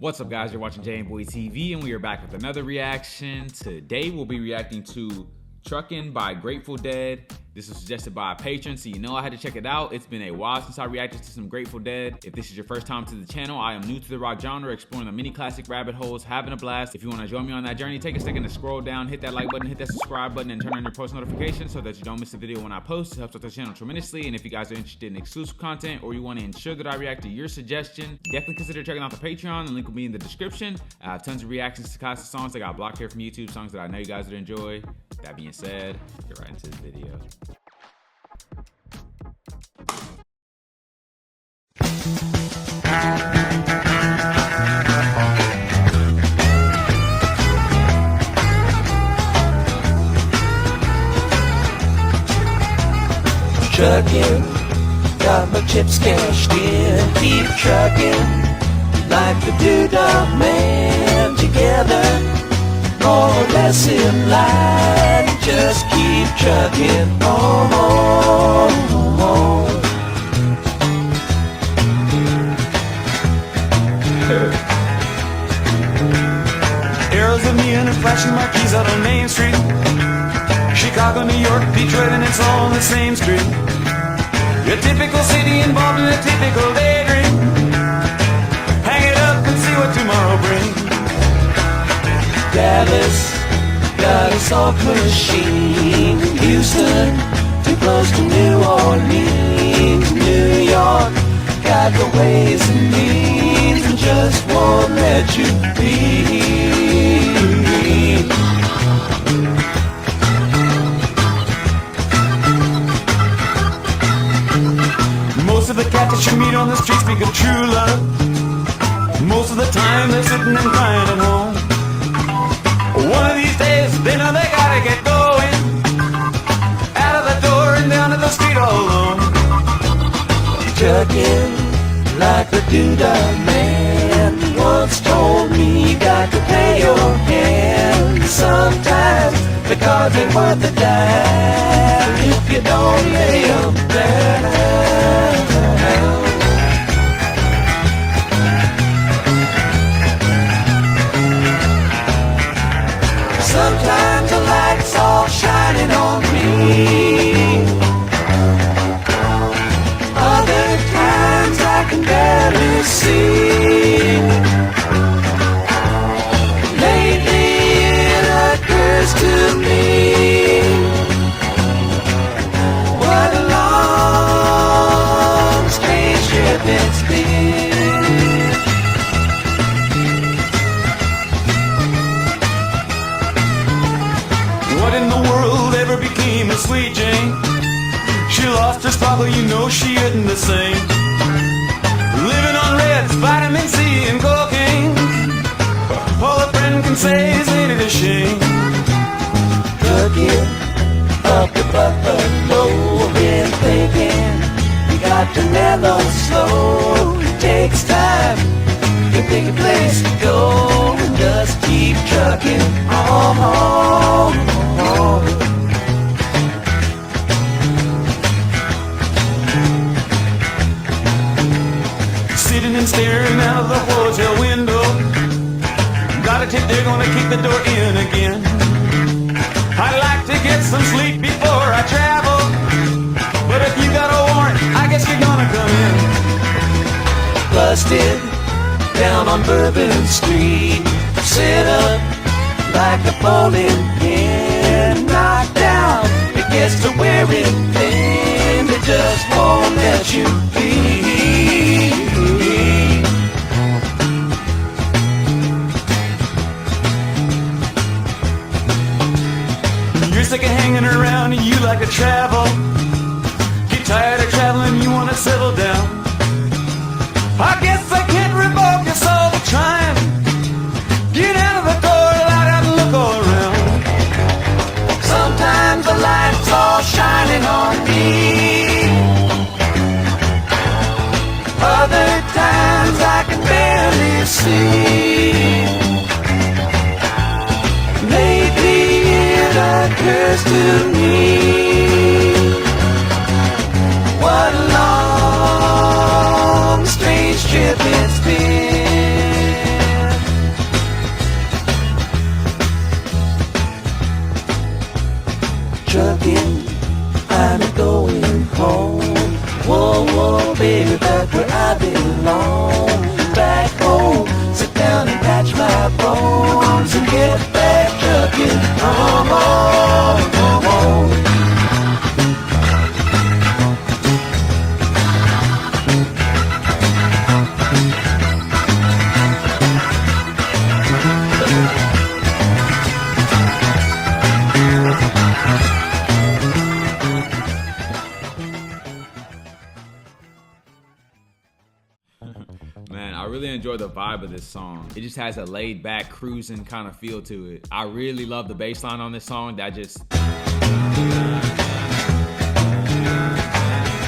What's up, guys? You're watching jmboytv and we are back with another reaction. Today we'll be reacting to Truckin by Grateful Dead. This was suggested by a patron, so you know I had to check it out. It's been a while since I reacted to some Grateful Dead. If this is your first time to the channel, I am new to the rock genre, exploring the many classic rabbit holes, having a blast. If you want to join me on that journey, take a second to scroll down, hit that like button, hit that subscribe button, and turn on your post notifications so that you don't miss a video when I post. It helps out the channel tremendously. And if you guys are interested in exclusive content or you want to ensure that I react to your suggestion, definitely consider checking out the Patreon. The link will be in the description. I have tons of reactions to classic songs that got blocked here from YouTube, songs that I know you guys would enjoy. That being said, get right into the video. Truckin', got my chips cashed in. Keep truckin' like the doodah man. Together, more or less in line. Just keep truckin' on. Arrows of neon and flashing marquees out on Main Street. Chicago, New York, Detroit, and it's all on the same street. A typical city involved in a typical daydream. Hang it up and see what tomorrow brings. Dallas, got a soft machine. Houston, too close to New Orleans. New York, got the ways and means and just won't let you be. Most of the cats that you meet on the street speak of true love. Most of the time they're sitting and crying at home. One of these days they know they gotta get going. Out of the door and down to the street all alone. Truckin' like the doodah man once told me, you got to pay your hand. Sometimes the cards ain't worth a dime if you don't lay 'em down. Sometimes the light's all shining on me. Other times I can barely see. Lately it occurs to me, what a long, strange trip it's been. What in the world ever became of Sweet Jane? She lost her sparkle, you know she isn't the same. Living on reds, vitamin C and cocaine. All a friend can say is ain't it a shame. Truckin' up the buffalo, been thinking you got to mellow slow. It takes time to pick a place to go and just keep trucking on. Sitting and staring out of the hotel window. Got a tip they're gonna kick the door in again. I'd like to get some sleep before I travel, but if you got a warrant, I guess you're gonna come in. Busted down on Bourbon Street, set up like a bowling pin. Knocked down, it gets to wearing thin. It just won't let you be. You're sick of hanging around and you like to travel. Get tired of traveling, you wanna settle down. I guess I can't revoke your soul for trying. Get out of the door, light out and look all around. Sometimes the light's all shining on me. Other times I can barely see. Lately it occurs to me, what a long, strange trip it's been. vibe of this song. It just has a laid back cruising kind of feel to it. I really love the bass line on this song. That just,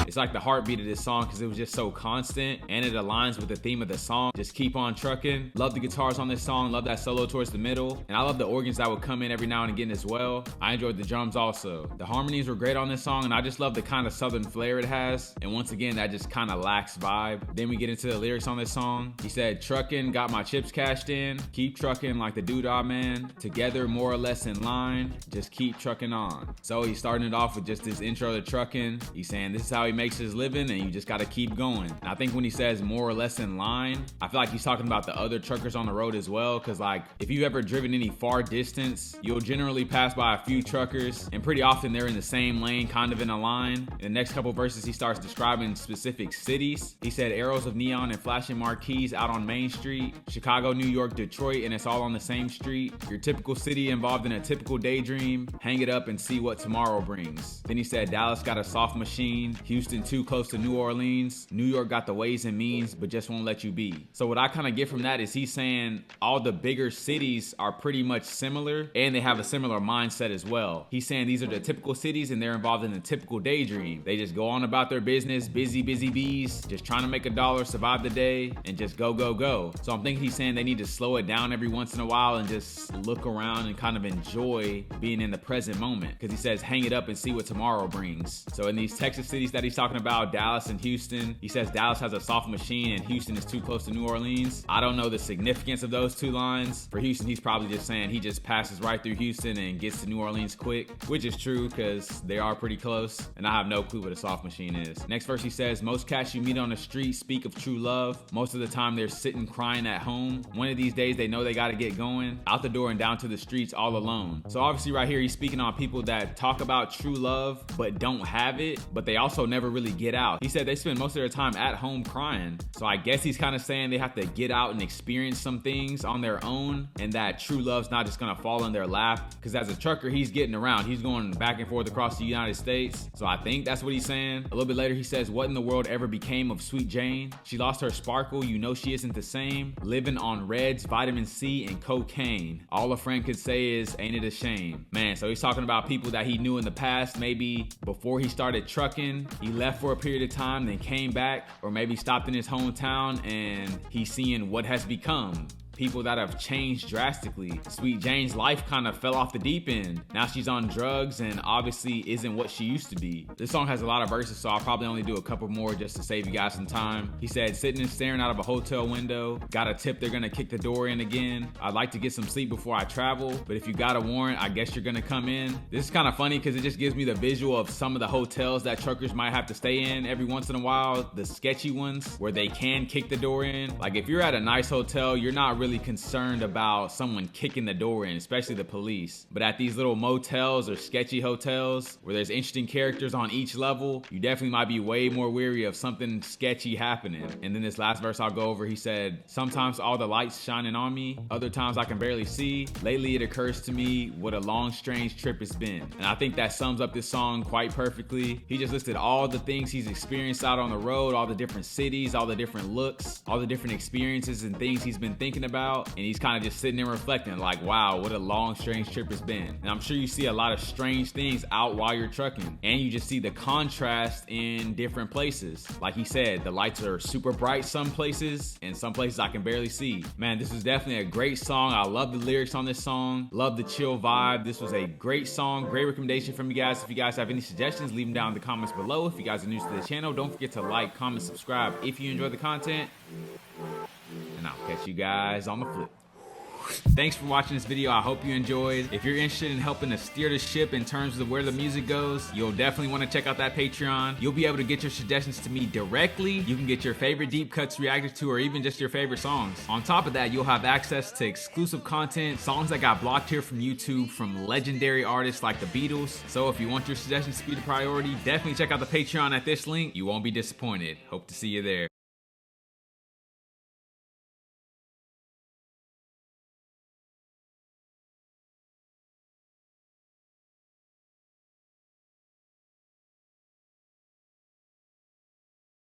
it's like the heartbeat of this song because it was just so constant and it aligns with the theme of the song. Just keep on trucking. Love the guitars on this song. Love that solo towards the middle. And I love the organs that would come in every now and again as well. I enjoyed the drums also. The harmonies were great on this song and I just love the kind of southern flair it has. And once again, that just kind of lacks vibe. Then we get into the lyrics on this song. He said, truckin', got my chips cashed in. Keep trucking like the doodah man. Together more or less in line. Just keep trucking on. So he's starting it off with just this intro to trucking. He's saying this is how he makes his living and you just gotta keep going. And I think when he says more or less in line, I feel like he's talking about the other truckers on the road as well, because like if you've ever driven any far distance, you'll generally pass by a few truckers and pretty often they're in the same lane, kind of in a line. In the next couple verses he starts describing specific cities. He said arrows of neon and flashing marquees out on Main Street, Chicago, New York, Detroit, and it's all on the same street. Your typical city involved in a typical daydream. Hang it up and see what tomorrow brings. Then he said Dallas got a soft machine, Houston too close to New Orleans, New York got the ways and means but just won't let you be. So what I kind of get from that is he's saying all the bigger cities are pretty much similar and they have a similar mindset as well. He's saying these are the typical cities and they're involved in the typical daydream. They just go on about their business, busy bees, just trying to make a dollar, survive the day, and just go, go, go. So I'm thinking he's saying they need to slow it down every once in a while and just look around and kind of enjoy being in the present moment. Because he says hang it up and see what tomorrow brings. So in these Texas cities that he's talking about, Dallas and Houston, he says Dallas has a soft machine and Houston is too close to New Orleans. I don't know the significance of those two lines. For Houston, he's probably just saying he just passes right through Houston and gets to New Orleans quick, which is true because they are pretty close, and I have no clue what a soft machine is. Next verse he says, most cats you meet on the street speak of true love. Most of the time they're sitting crying at home. One of these days they know they gotta get going, out the door and down to the streets all alone. So obviously right here he's speaking on people that talk about true love but don't have it, but they also never really get out. He said they spend most of their time at home crying. So I guess he's kind of saying they have to get out and experience some things on their own and that true love's not just gonna fall in their lap. Because as a trucker, he's getting around. He's going back and forth across the United States. So I think that's what he's saying. A little bit later, he says, what in the world ever became of Sweet Jane? She lost her sparkle. You know she isn't the same. Living on Reds, vitamin C, and cocaine. All a friend could say is, ain't it a shame? Man, so he's talking about people that he knew in the past, maybe before he started trucking. He left for a period of time, then came back, or maybe stopped in his hometown and he's seeing what has become. People that have changed drastically. Sweet Jane's life kind of fell off the deep end. Now she's on drugs and obviously isn't what she used to be. This song has a lot of verses, so I'll probably only do a couple more just to save you guys some time. He said, sitting and staring out of a hotel window. Got a tip they're gonna kick the door in again. I'd like to get some sleep before I travel, but if you got a warrant, I guess you're gonna come in. This is kind of funny because it just gives me the visual of some of the hotels that truckers might have to stay in every once in a while. The sketchy ones where they can kick the door in. Like if you're at a nice hotel, you're not really concerned about someone kicking the door in, especially the police. But at these little motels or sketchy hotels where there's interesting characters on each level, you definitely might be way more weary of something sketchy happening. And then this last verse I'll go over, he said, sometimes all the lights shining on me, other times I can barely see. Lately it occurs to me what a long strange trip it's been. And I think that sums up this song quite perfectly. He just listed all the things he's experienced out on the road, all the different cities, all the different looks, all the different experiences and things he's been thinking about. And he's kind of just sitting there reflecting like, wow, what a long, strange trip it's been. And I'm sure you see a lot of strange things out while you're trucking. And you just see the contrast in different places. Like he said, the lights are super bright some places, and some places I can barely see. Man, this was definitely a great song. I love the lyrics on this song. Love the chill vibe. This was a great song. Great recommendation from you guys. If you guys have any suggestions, leave them down in the comments below. If you guys are new to the channel, don't forget to like, comment, subscribe if you enjoy the content. And I'll catch you guys on the flip. Thanks for watching this video. I hope you enjoyed. If you're interested in helping to steer the ship in terms of where the music goes, you'll definitely want to check out that Patreon. You'll be able to get your suggestions to me directly. You can get your favorite deep cuts reacted to, or even just your favorite songs. On top of that, you'll have access to exclusive content, songs that got blocked here from YouTube from legendary artists like the Beatles. So if you want your suggestions to be the priority, definitely check out the Patreon at this link. You won't be disappointed. Hope to see you there.